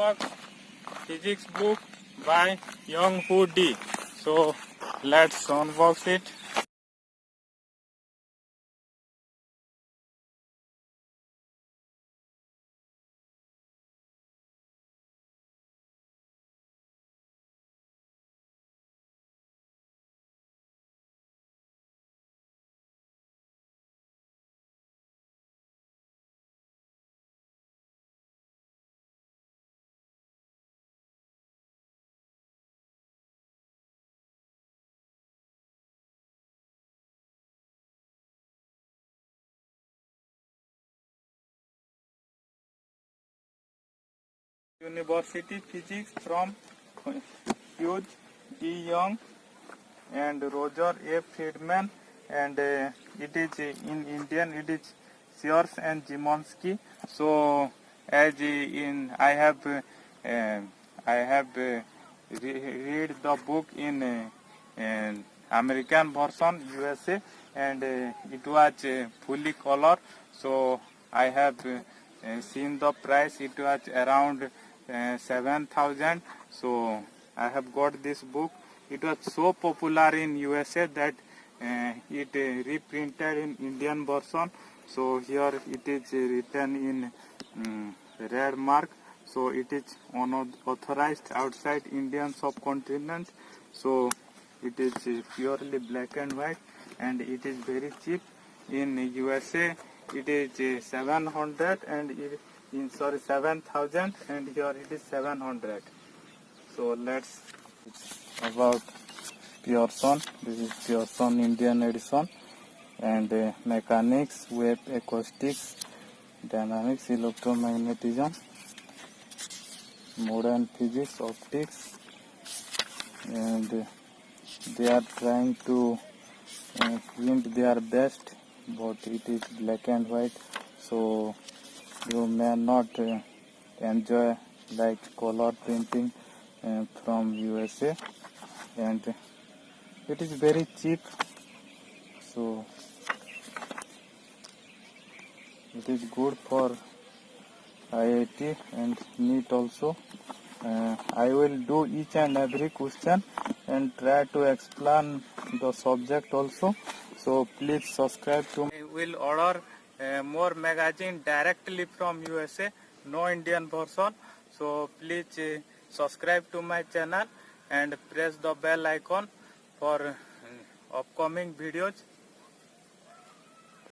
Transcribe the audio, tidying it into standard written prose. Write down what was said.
unbox physics book by Young Woo D. So let's unbox it. University Physics from Hugh D. Young and Roger A. Friedman, and it is in Indian. It is Sears and Zimonsky. So as in I have read the book in American version USA, and it was fully color. So I have seen the price. It was around 7,000. So I have got this book. It was so popular in USA that it reprinted in Indian version. So here it is written in red mark. So it is unauthorized outside Indian subcontinent. So it is purely black and white, and it is very cheap. In USA it is 700, and in 7,000, and here it is 700. So let's about Pearson. This is Pearson Indian edition, and mechanics, wave acoustics, dynamics, electromagnetism, modern physics, optics, and they are trying to print their best, but it is black and white, so you may not enjoy like color printing from USA, and it is very cheap, so it is good for IIT and NEET also. I will do each and every question and try to explain the subject also. So please subscribe to me. I will order more magazine directly from USA, no Indian version. So please subscribe to my channel and press the bell icon for upcoming videos.